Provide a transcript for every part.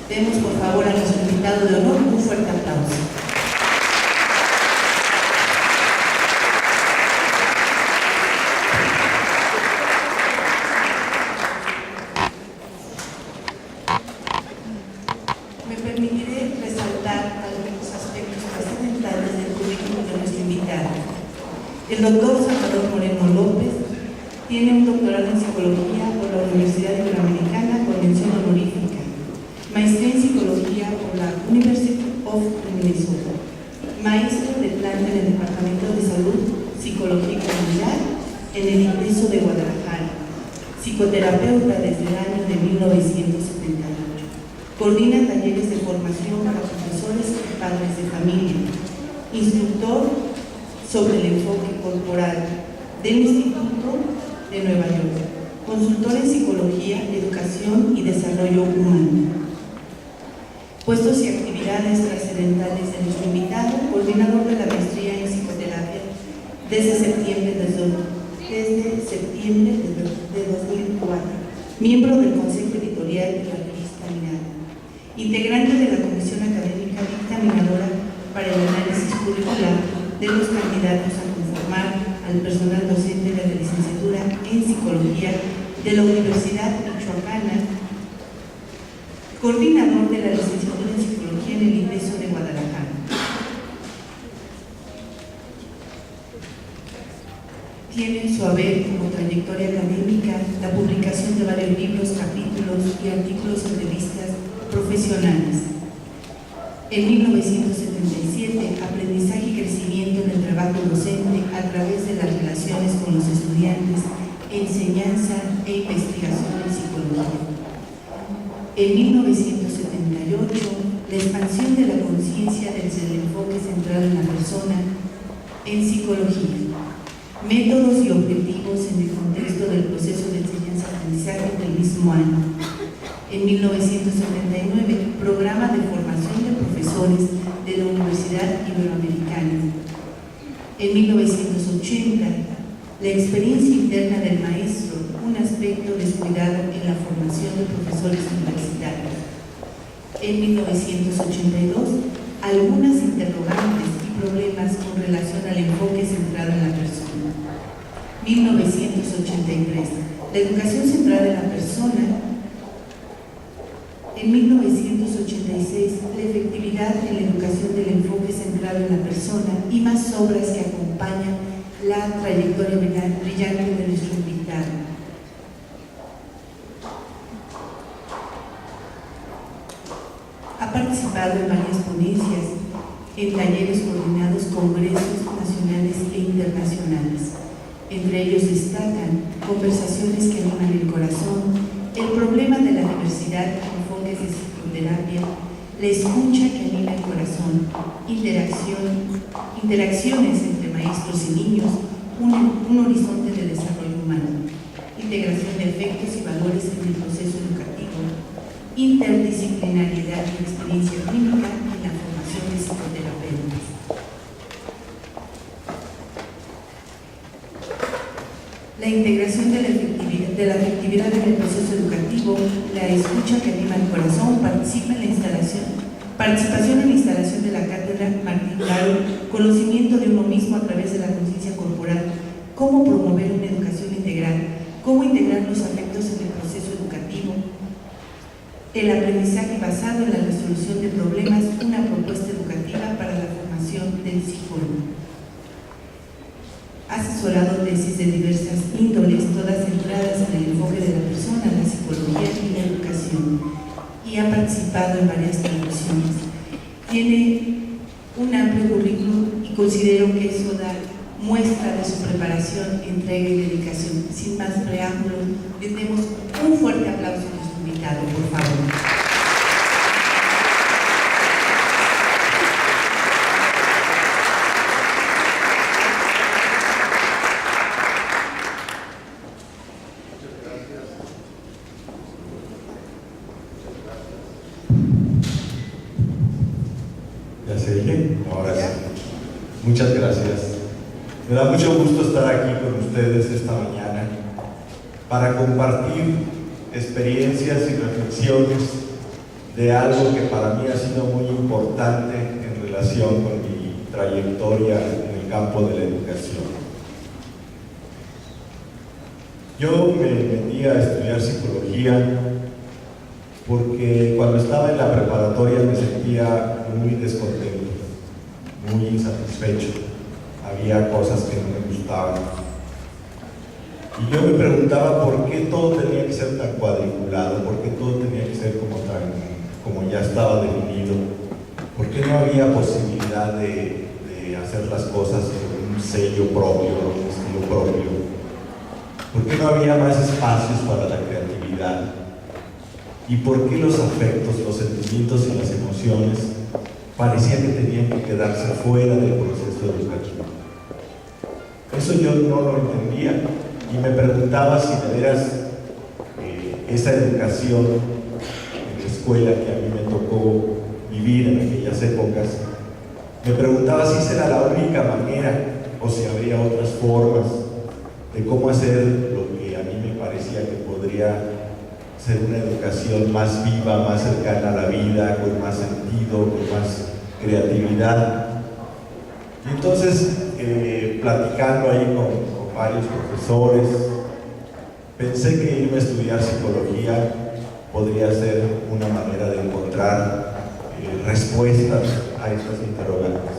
Demos por favor a nuestro invitado de honor un fuerte aplauso. Me permitiré resaltar algunos aspectos trascendentales del currículum de nuestro invitado. El doctor Salvador Moreno López tiene un doctorado en psicología por la Universidad Iberoamericana con mención honorífica, maestría en psicología por la University of Minnesota, maestro de planta en el Departamento de Salud, Psicología y Comunidad en el IPESO de Guadalajara, psicoterapeuta desde el año de 1978. Coordina talleres de formación para profesores y padres de familia, instructor sobre el enfoque corporal del Instituto de Nueva York, consultor en psicología, educación y desarrollo humano. Puestos y actividades trascendentales de nuestro invitado, coordinador de la maestría en psicoterapia desde septiembre de 2004, miembro del Consejo Editorial de la revista Mirada, integrante de la Comisión Académica Dictaminadora para el análisis curricular de los candidatos a conformar al personal docente de la licenciatura en Psicología de la Universidad Michoacana, coordinador de la licenciatura en Psicología en el IPESO de Guadalajara. Tiene en su haber como trayectoria académica la publicación de varios libros, capítulos y artículos en revistas profesionales. En 1977, aprendizaje y crecimiento en el trabajo docente a través de las relaciones con los estudiantes, enseñanza e investigación en psicología. En 1978, la expansión de la conciencia desde el enfoque centrado en la persona en psicología, métodos y objetivos en el contexto del proceso de enseñanza-aprendizaje del mismo año. En 1979, programa de formación de profesores de la Universidad Iberoamericana. En 1980, la experiencia interna del maestro, un aspecto descuidado en la formación de profesores universitarios. En 1982, algunas interrogantes y problemas con relación al enfoque centrado en la persona. 1983, la educación centrada en la persona. En 1986, la efectividad en la educación del enfoque centrado en la persona y más obras que acompañan la trayectoria brillante de nuestro invitado. Ha participado en varias ponencias, en talleres coordinados, congresos nacionales e internacionales. Entre ellos destacan conversaciones que animan el corazón, el problema de la diversidad, enfoques de psicoterapia, la escucha que anima el corazón, interacciones entre maestros y niños, un horizonte de desarrollo humano, integración de efectos y valores en el proceso educativo, interdisciplinariedad y experiencia clínica en la formación de psicoterapeutas. La integración de la afectividad en el proceso educativo, la escucha que anima el corazón, participación en la instalación de la cátedra Martín Caro, conocimiento de uno mismo a través de la conciencia corporal, cómo promover una educación integral, cómo integrar los afectos en el proceso educativo, el aprendizaje basado en la resolución de problemas, una propuesta educativa para la formación del psicólogo. Ha asesorado tesis de diversas índoles, todas centradas en el enfoque de la persona, la psicología y la educación, y ha participado en varias traducciones. Tiene un amplio currículum y considero que eso da muestra de su preparación, entrega y dedicación. Sin más preámbulos, le demos un fuerte aplauso a nuestro invitado, por favor. ¿Ya se oye? Ahora sí. Muchas gracias. Me da mucho gusto estar aquí con ustedes esta mañana para compartir experiencias y reflexiones de algo que para mí ha sido muy importante en relación con mi trayectoria en el campo de la educación. Yo me metí a estudiar psicología porque cuando estaba en la preparatoria me sentía muy descontento, muy insatisfecho. Había cosas que no me gustaban. Y yo me preguntaba por qué todo tenía que ser tan cuadriculado, por qué todo tenía que ser como ya estaba definido, por qué no había posibilidad de hacer las cosas con un sello propio, un estilo propio, por qué no había más espacios para la creatividad y por qué los afectos, los sentimientos y las emociones parecía que tenían que quedarse fuera del proceso educativo. Eso yo no lo entendía y me preguntaba si de veras esa educación en la escuela que a mí me tocó vivir en aquellas épocas, me preguntaba si esa era la única manera o si habría otras formas de cómo hacer lo que a mí me parecía que podría ser una educación más viva, más cercana a la vida, con más sentido, con más creatividad. Y entonces, platicando ahí con varios profesores, pensé que irme a estudiar psicología podría ser una manera de encontrar respuestas a estas interrogantes.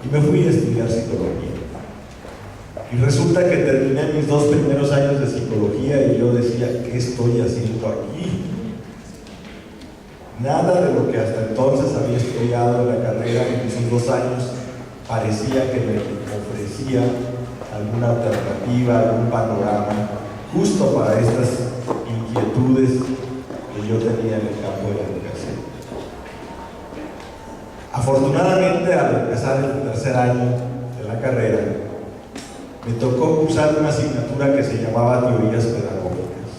Y me fui a estudiar psicología. Y resulta que terminé mis 2 primeros años de psicología y yo decía, ¿qué estoy haciendo aquí? Nada de lo que hasta entonces había estudiado en la carrera en esos 2 años parecía que me ofrecía alguna alternativa, algún panorama justo para estas inquietudes que yo tenía en el campo de la educación. Afortunadamente, al empezar el 3er año de la carrera, me tocó cursar una asignatura que se llamaba Teorías Pedagógicas.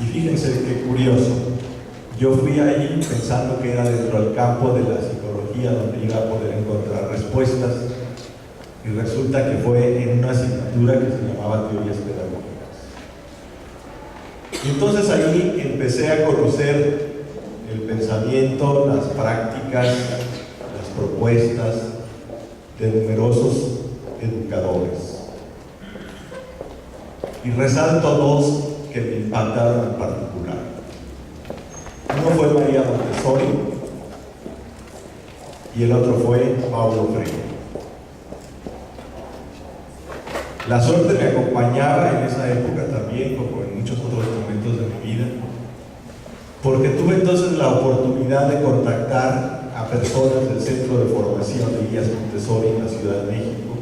Y fíjense qué curioso, yo fui ahí pensando que era dentro del campo de la psicología donde iba a poder encontrar respuestas, y resulta que fue en una asignatura que se llamaba Teorías Pedagógicas. Y entonces ahí empecé a conocer el pensamiento, las prácticas, las propuestas de numerosos educadores. Y resalto 2 que me impactaron en particular. Uno fue María Montessori y el otro fue Paulo Freire. La suerte me acompañaba en esa época también, como en muchos otros momentos de mi vida, porque tuve entonces la oportunidad de contactar a personas del Centro de Formación de Guías Montessori en la Ciudad de México,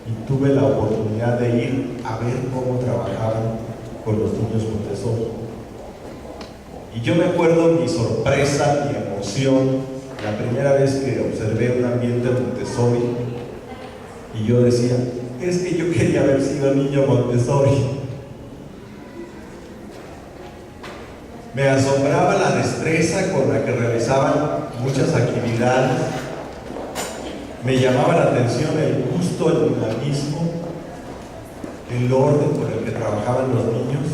y tuve la oportunidad de ir a ver cómo trabajaban con los niños Montessori. Y yo me acuerdo mi sorpresa, mi emoción, la primera vez que observé un ambiente Montessori, y yo decía, es que yo quería haber sido niño Montessori. Me asombraba la destreza con la que realizaban muchas actividades. Me llamaba la atención el gusto, el dinamismo, el orden con el que trabajaban los niños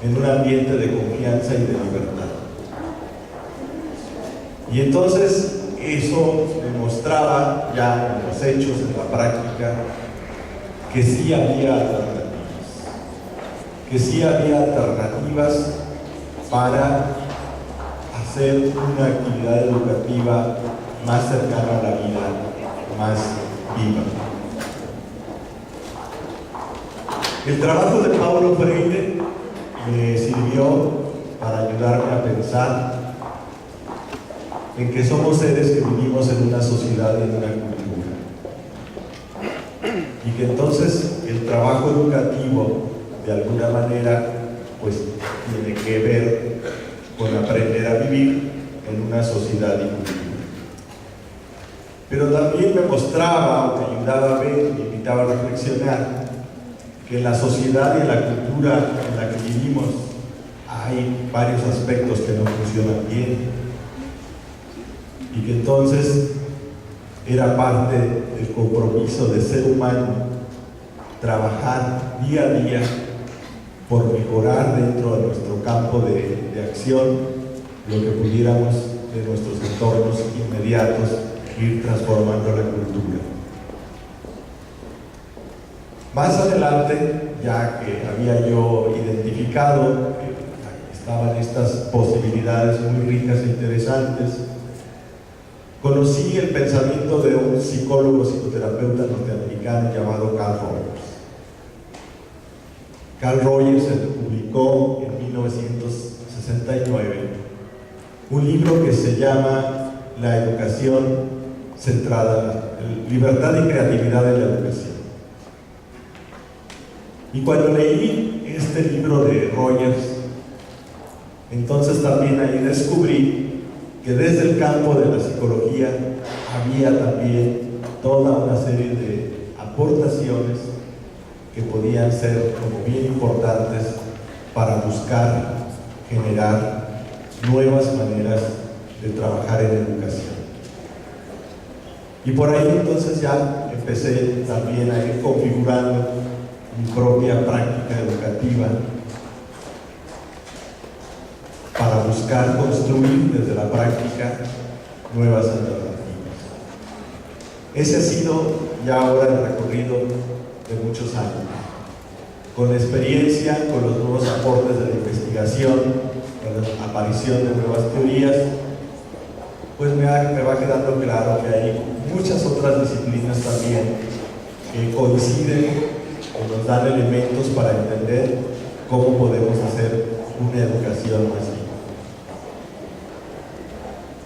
en un ambiente de confianza y de libertad. Y entonces eso demostraba ya en los hechos, en la práctica, que sí había alternativas para hacer una actividad educativa más cercana a la vida, más viva. El trabajo de Paulo Freire me sirvió para ayudarme a pensar en que somos seres que vivimos en una sociedad y en una cultura, y que entonces el trabajo educativo de alguna manera pues tiene que ver con aprender a vivir en una sociedad y cultura. Pero también me mostraba, me ayudaba a ver, me invitaba a reflexionar que en la sociedad y en la cultura en la que vivimos hay varios aspectos que no funcionan bien, y que entonces era parte del compromiso de ser humano trabajar día a día por mejorar dentro de nuestro campo de acción lo que pudiéramos de nuestros entornos inmediatos ir transformando la cultura. Más adelante, ya que había yo identificado que estaban estas posibilidades muy ricas e interesantes, conocí el pensamiento de un psicólogo psicoterapeuta norteamericano llamado Carl Rogers. Carl Rogers publicó en 1969 un libro que se llama La educación centrada, libertad y creatividad en la educación. Y cuando leí este libro de Rogers, entonces también ahí descubrí que desde el campo de la psicología había también toda una serie de aportaciones que podían ser como bien importantes para buscar generar nuevas maneras de trabajar en educación. Y por ahí entonces ya empecé también a ir configurando mi propia práctica educativa para buscar construir desde la práctica nuevas alternativas. Ese ha sido ya ahora el recorrido de muchos años. Con la experiencia, con los nuevos aportes de la investigación, con la aparición de nuevas teorías, pues me va quedando claro que hay muchas otras disciplinas también que coinciden, que nos dan elementos para entender cómo podemos hacer una educación más libre.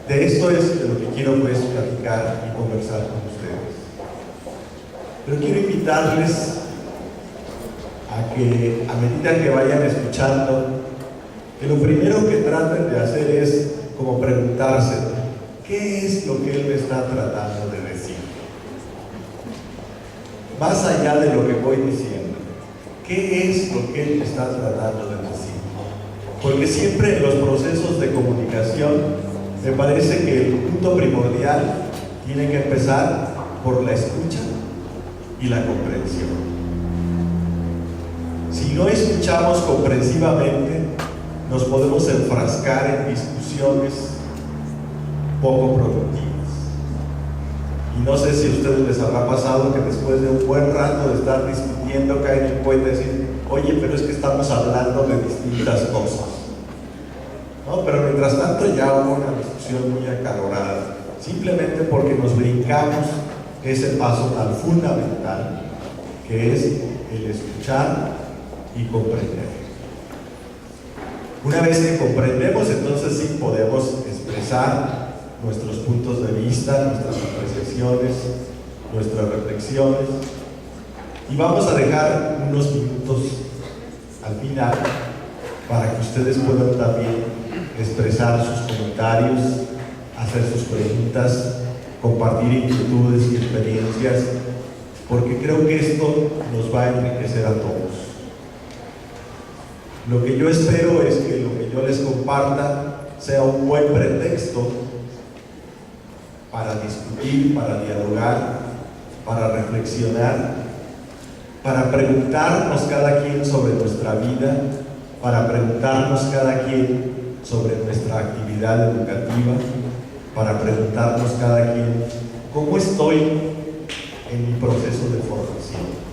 De esto es de lo que quiero pues platicar y conversar con ustedes. Pero quiero invitarles a que a medida que vayan escuchando, que lo primero que traten de hacer es como preguntarse, ¿qué es lo que él me está tratando de decir? Más allá de lo que voy diciendo, ¿qué es lo que él me está tratando de decir? Porque siempre en los procesos de comunicación me parece que el punto primordial tiene que empezar por la escucha y la comprensión. Si no escuchamos comprensivamente, nos podemos enfrascar en discusiones poco productivas. Y no sé si a ustedes les habrá pasado que después de un buen rato de estar discutiendo caen en cuenta y decir, oye, pero es que estamos hablando de distintas cosas. ¿No? Pero mientras tanto ya hubo una discusión muy acalorada, simplemente porque nos brincamos ese paso tan fundamental que es el escuchar y comprender. Una vez que comprendemos, entonces sí podemos expresar nuestros puntos de vista, nuestras apreciaciones, nuestras reflexiones, y vamos a dejar unos minutos al final para que ustedes puedan también expresar sus comentarios, hacer sus preguntas, compartir inquietudes y experiencias, porque creo que esto nos va a enriquecer a todos. Lo que yo espero es que lo que yo les comparta sea un buen pretexto para discutir, para dialogar, para reflexionar, para preguntarnos cada quien sobre nuestra vida, para preguntarnos cada quien sobre nuestra actividad educativa, para preguntarnos cada quien cómo estoy en mi proceso de formación,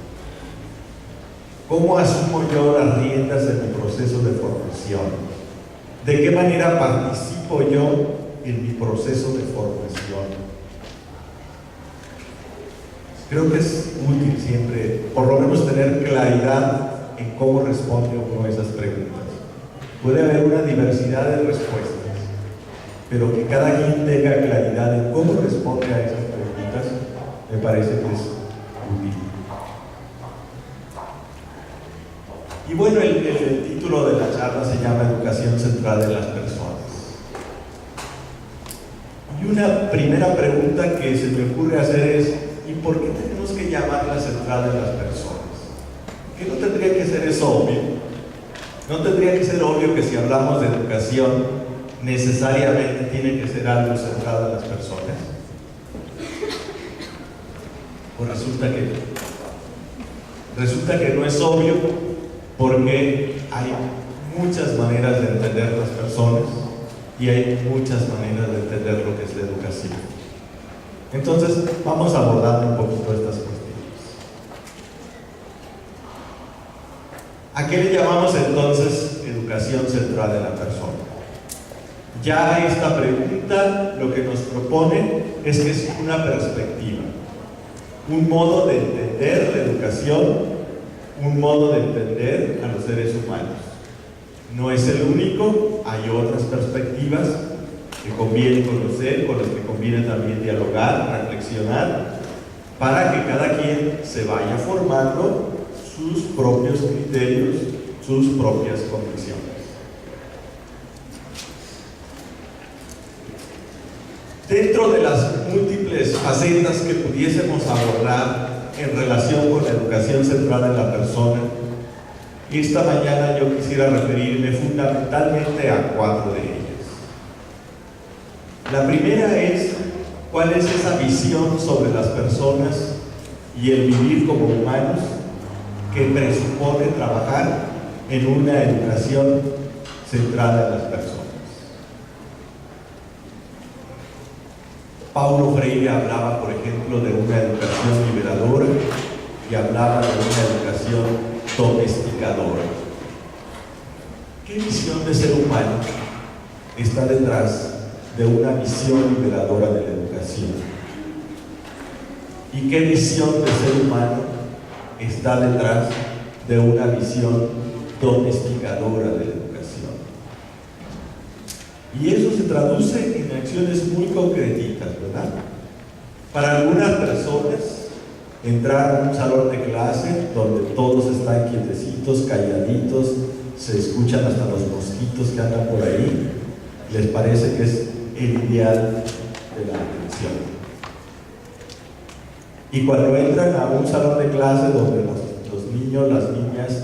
cómo asumo yo las riendas de mi proceso de formación, de qué manera participo yo en mi proceso de formación. Creo que es útil siempre, por lo menos, tener claridad en cómo responde uno a esas preguntas. Puede haber una diversidad de respuestas, pero que cada quien tenga claridad en cómo responde a esas preguntas, me parece que es útil. Y bueno, el título de la charla se llama Educación centrada en las personas. Y una primera pregunta que se me ocurre hacer es, ¿y por qué tenemos que llamarla centrada en las personas? ¿Que no tendría que ser eso obvio? ¿No tendría que ser obvio que si hablamos de educación necesariamente tiene que ser algo centrado en las personas? Pues resulta que no es obvio, porque hay muchas maneras de entender las personas y hay muchas maneras de entender lo que es la educación. Entonces, vamos abordando un poquito estas cuestiones. ¿A qué le llamamos entonces educación centrada en la persona? Ya esta pregunta lo que nos propone es que es una perspectiva, un modo de entender la educación, un modo de entender a los seres humanos. No es el único, hay otras perspectivas que conviene conocer, con las que conviene también dialogar, reflexionar, para que cada quien se vaya formando sus propios criterios, sus propias convicciones. Dentro de las múltiples facetas que pudiésemos abordar en relación con la educación centrada en la persona, esta mañana yo quisiera referirme fundamentalmente a 4 de ellas. La primera es cuál es esa visión sobre las personas y el vivir como humanos que presupone trabajar en una educación centrada en las personas. Paulo Freire hablaba, por ejemplo, de una educación liberadora y hablaba de una educación domesticadora. ¿Qué visión de ser humano está detrás de una visión liberadora de la educación? ¿Y qué visión de ser humano está detrás de una visión domesticadora de la educación? Y eso se traduce en acciones muy concretitas, ¿verdad? Para algunas personas, entrar a un salón de clase donde todos están quietecitos, calladitos, se escuchan hasta los mosquitos que andan por ahí, les parece que es el ideal de la atención. Y cuando entran a un salón de clase donde los niños, las niñas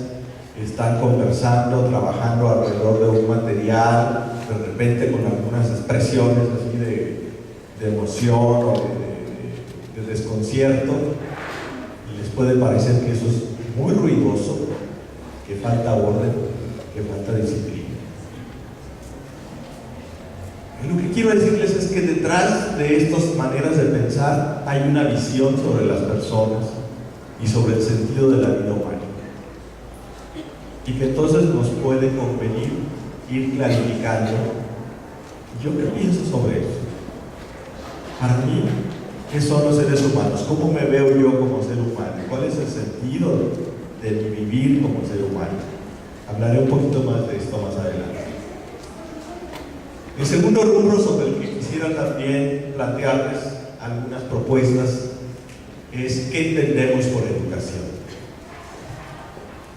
están conversando, trabajando alrededor de un material, de repente con algunas expresiones así de emoción o de desconcierto, y les puede parecer que eso es muy ruidoso, que falta orden, que falta disciplina. Y lo que quiero decirles es que detrás de estas maneras de pensar hay una visión sobre las personas y sobre el sentido de la vida humana, y que entonces nos puede convenir ir clarificando. ¿Yo qué pienso sobre eso? Para mí, ¿qué son los seres humanos? ¿Cómo me veo yo como ser humano? ¿Cuál es el sentido de mi vivir como ser humano? Hablaré un poquito más de esto más adelante. El segundo rubro sobre el que quisiera también plantearles algunas propuestas es ¿qué entendemos por educación?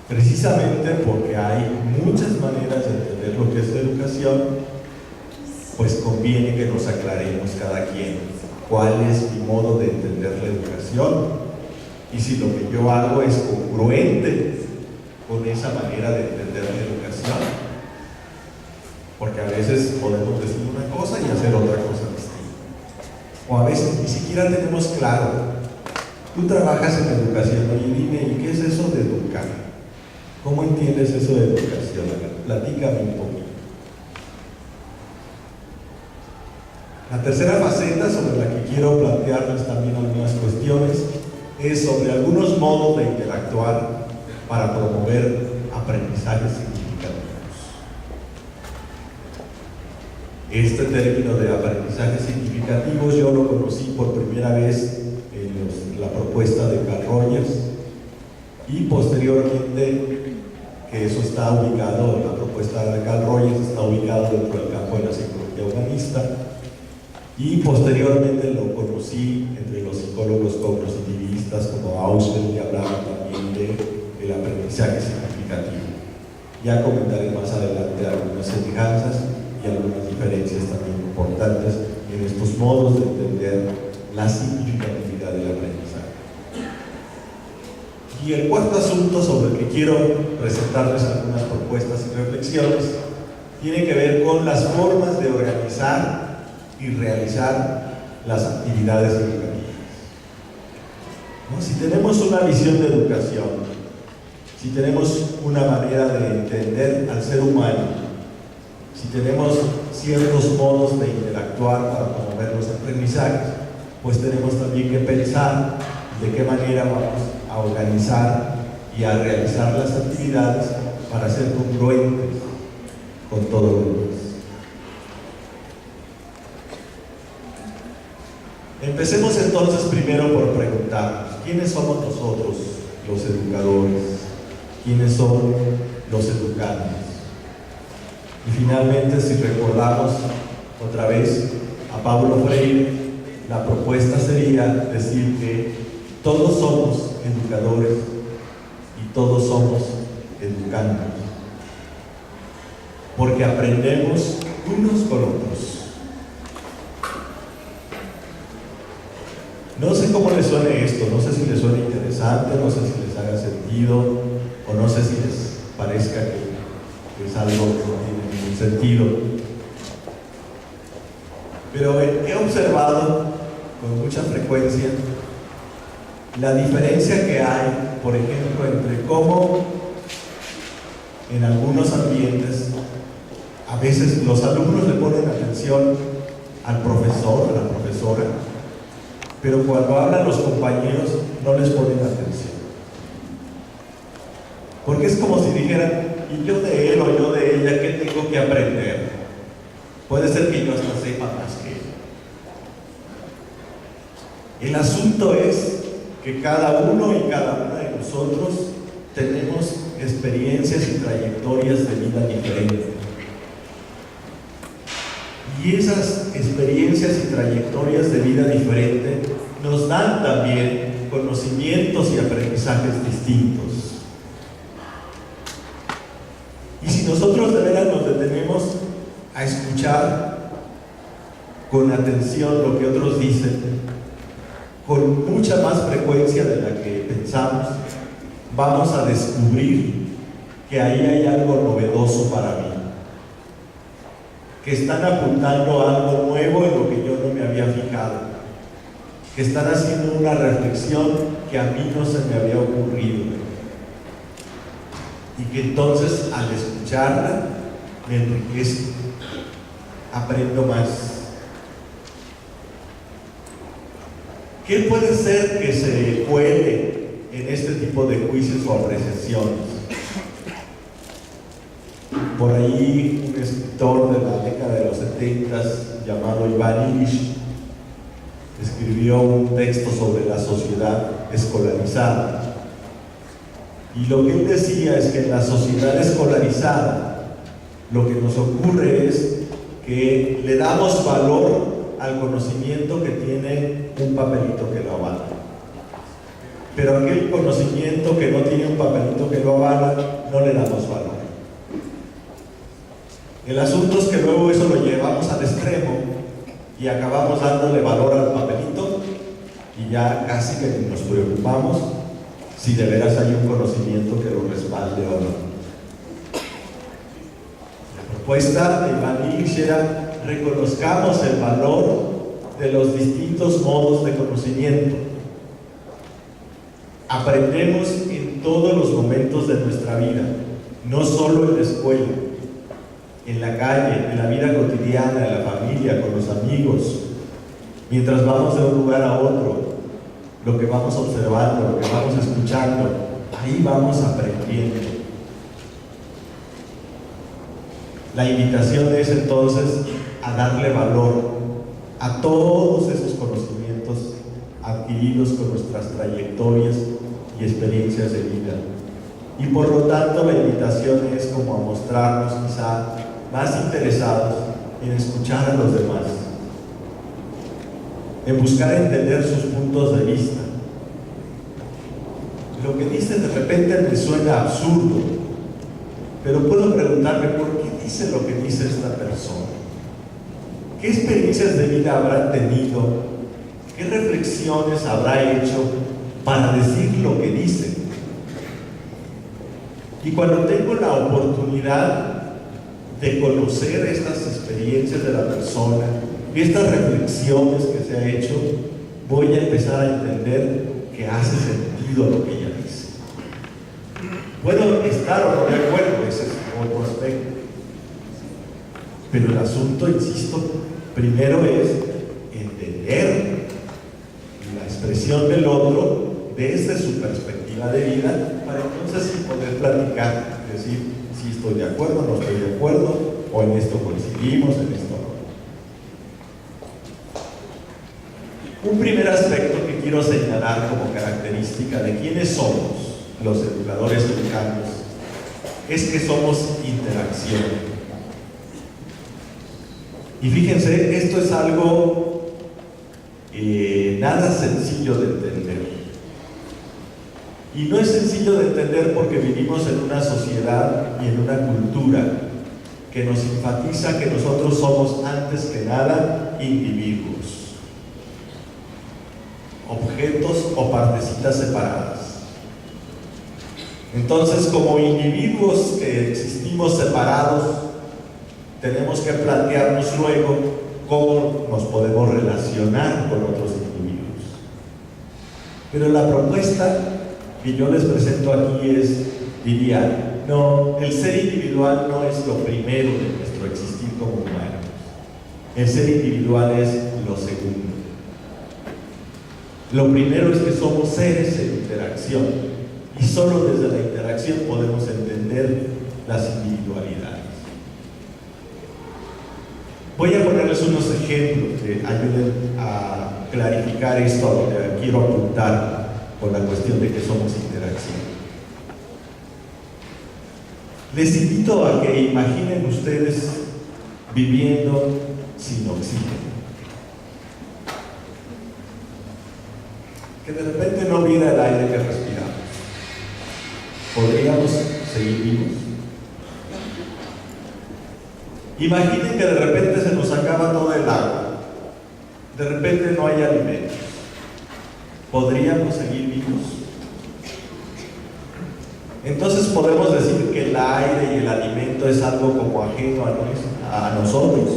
Precisamente porque hay muchas maneras de entender lo que es la educación, pues conviene que nos aclaremos cada quien cuál es mi modo de entender la educación y si lo que yo hago es congruente con esa manera de entender la educación. Porque a veces podemos decir una cosa y hacer otra cosa distinta. O a veces ni siquiera tenemos claro. Tú trabajas en educación, oye, dime, ¿y qué es eso de educar? ¿Cómo entiendes eso de educación? Platícame un poquito. La tercera faceta sobre la que quiero plantearles también algunas cuestiones es sobre algunos modos de interactuar para promover aprendizajes significativos. Este término de aprendizajes significativos yo lo conocí por primera vez en la propuesta de Carl Rogers, y posteriormente, que eso está ubicado, la propuesta de Carl Rogers está ubicado dentro del campo de la psicología humanista, y posteriormente lo conocí entre los psicólogos cognitivistas como Auswell, que hablaban también del aprendizaje significativo. Ya comentaré más adelante algunas semejanzas y algunas diferencias también importantes en estos modos de entender la significatividad del aprendizaje. Y el cuarto asunto sobre el que quiero presentarles algunas propuestas y reflexiones tiene que ver con las formas de organizar y realizar las actividades educativas. ¿No? Si tenemos una visión de educación, si tenemos una manera de entender al ser humano, si tenemos ciertos modos de interactuar para promover los aprendizajes, pues tenemos también que pensar de qué manera vamos a organizar y a realizar las actividades para ser congruentes con todo lo demás. Empecemos entonces primero por preguntarnos, ¿quiénes somos nosotros los educadores? ¿Quiénes son los educandos? Y finalmente, si recordamos otra vez a Paulo Freire, la propuesta sería decir que todos somos educadores y todos somos educandos, porque aprendemos unos con otros. No sé cómo les suene esto, no sé si les suena interesante, no sé si les haga sentido, o no sé si les parezca que es algo que no tiene ningún sentido. Pero he observado con mucha frecuencia la diferencia que hay, por ejemplo, entre cómo en algunos ambientes a veces los alumnos le ponen atención al profesor, a la profesora, pero cuando hablan los compañeros no les ponen atención. Porque es como si dijeran, y yo de él o yo de ella, ¿qué tengo que aprender? Puede ser que yo hasta sepa más que él. El asunto es que cada uno y cada una de nosotros tenemos experiencias y trayectorias de vida diferentes. Y esas experiencias y trayectorias de vida diferentes nos dan también conocimientos y aprendizajes distintos. Y si nosotros de veras nos detenemos a escuchar con atención lo que otros dicen, con mucha más frecuencia de la que pensamos, vamos a descubrir que ahí hay algo novedoso para mí, que están apuntando a algo nuevo en lo que yo no me había fijado, que están haciendo una reflexión que a mí no se me había ocurrido, y que entonces al escucharla me enriquezco, aprendo más. ¿Qué puede ser que se cuele en este tipo de juicios o apreciaciones? Por ahí un escritor de la década de los 70 llamado Iván Illich escribió un texto sobre la sociedad escolarizada. Y lo que él decía es que en la sociedad escolarizada lo que nos ocurre es que le damos valor al conocimiento que tiene un papelito que lo avala. Pero aquel conocimiento que no tiene un papelito que lo avala, no le damos valor. El asunto es que luego eso lo llevamos al extremo y acabamos dándole valor al papelito y ya casi que ni nos preocupamos si de veras hay un conocimiento que lo respalde o no. La propuesta de Iván Illich era: reconozcamos el valor de los distintos modos de conocimiento. Aprendemos en todos los momentos de nuestra vida, no solo en la escuela, en la calle, en la vida cotidiana, en la familia, con los amigos, mientras vamos de un lugar a otro, lo que vamos observando, lo que vamos escuchando, ahí vamos aprendiendo. La invitación es entonces a darle valor a todos esos conocimientos adquiridos con nuestras trayectorias y experiencias de vida. Y por lo tanto la invitación es como a mostrarnos quizá más interesados en escuchar a los demás, en buscar entender sus puntos de vista. Lo que dice de repente me suena absurdo, pero puedo preguntarme por qué dice lo que dice esta persona. ¿Qué experiencias de vida habrá tenido? ¿Qué reflexiones habrá hecho para decir lo que dice? Y cuando tengo la oportunidad de conocer estas experiencias de la persona y estas reflexiones que se ha hecho, voy a empezar a entender que hace sentido lo que ella dice. Puedo estar o no de acuerdo, ese es otro aspecto. Pero el asunto, insisto, primero es entender la expresión del otro desde su perspectiva de vida, para entonces sí poder platicar, decir si estoy de acuerdo, no estoy de acuerdo, o en esto coincidimos, en esto no. Un primer aspecto que quiero señalar como característica de quiénes somos los educadores mexicanos es que somos interacción. Y fíjense, esto es algo nada sencillo de entender. Y no es sencillo de entender porque vivimos en una sociedad y en una cultura que nos enfatiza que nosotros somos antes que nada individuos, objetos o partecitas separadas. Entonces, como individuos que existimos separados, tenemos que plantearnos luego cómo nos podemos relacionar con otros individuos. Pero la propuesta que yo les presento aquí diría, no, el ser individual no es lo primero de nuestro existir como humanos. El ser individual es lo segundo. Lo primero es que somos seres en interacción y solo desde la interacción podemos entender las individualidades. Voy a ponerles unos ejemplos que ayuden a clarificar esto a donde quiero apuntar con la cuestión de que somos interacción. Les invito a que imaginen ustedes viviendo sin oxígeno. Que de repente no hubiera el aire que respiramos. ¿Podríamos seguir vivos? Imaginen que de repente se nos acaba todo el agua. De repente no hay alimentos. ¿Podríamos seguir vivos? Entonces podemos decir que el aire y el alimento es algo como ajeno a nosotros.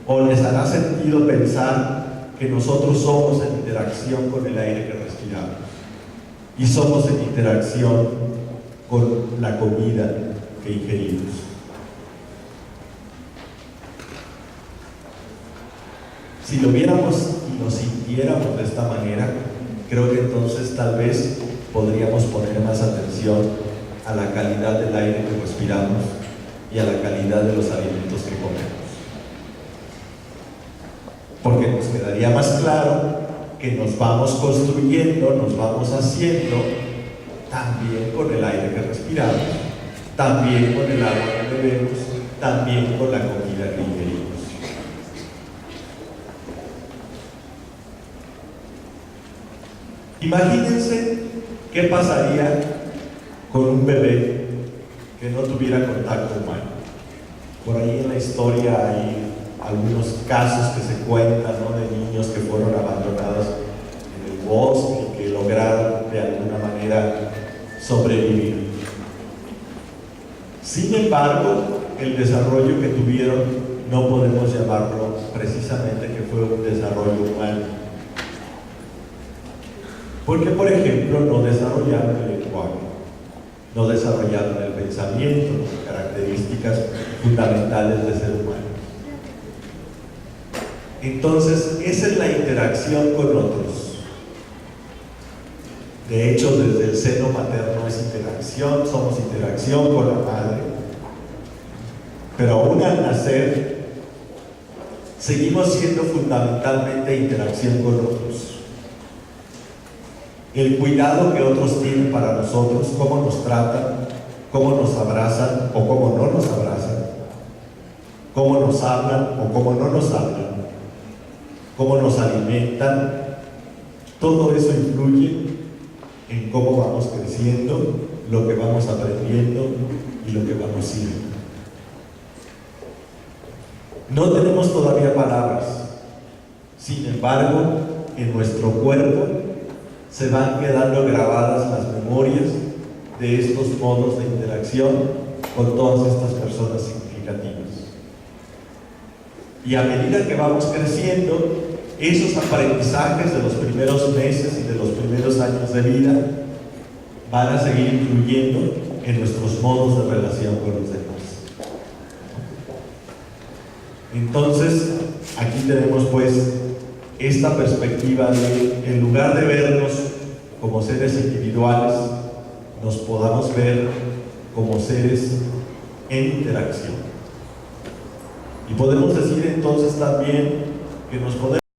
¿O les hará sentido pensar que nosotros somos en interacción con el aire que respiramos? Y somos en interacción con la comida que ingerimos. Si lo viéramos y nos sintiéramos de esta manera, creo que entonces tal vez podríamos poner más atención a la calidad del aire que respiramos y a la calidad de los alimentos que comemos. Porque nos quedaría más claro que nos vamos construyendo, nos vamos haciendo también con el aire que respiramos, también con el agua que bebemos, también con la comida que ingerimos. Imagínense qué pasaría con un bebé que no tuviera contacto humano. Por ahí en la historia hay algunos casos que se cuentan, ¿no?, de niños que fueron abandonados en el bosque y que lograron de alguna manera sobrevivir. Sin embargo, el desarrollo que tuvieron no podemos llamarlo precisamente que fue un desarrollo humano. Porque, por ejemplo, no desarrollaron el lenguaje, no desarrollaron el pensamiento, características fundamentales de ser humano. Entonces, esa es la interacción con otros. De hecho, desde el seno materno es interacción, somos interacción con la madre. Pero aún al nacer, seguimos siendo fundamentalmente interacción con otros. El cuidado que otros tienen para nosotros, cómo nos tratan, cómo nos abrazan o cómo no nos abrazan, cómo nos hablan o cómo no nos hablan, cómo nos alimentan, todo eso influye en cómo vamos creciendo, lo que vamos aprendiendo y lo que vamos siendo. No tenemos todavía palabras, sin embargo, en nuestro cuerpo se van quedando grabadas las memorias de estos modos de interacción con todas estas personas significativas. Y a medida que vamos creciendo, esos aprendizajes de los primeros meses y de los primeros años de vida van a seguir influyendo en nuestros modos de relación con los demás. Entonces, aquí tenemos pues esta perspectiva de, en lugar de vernos como seres individuales, nos podamos ver como seres en interacción. Y podemos decir entonces también que nos podemos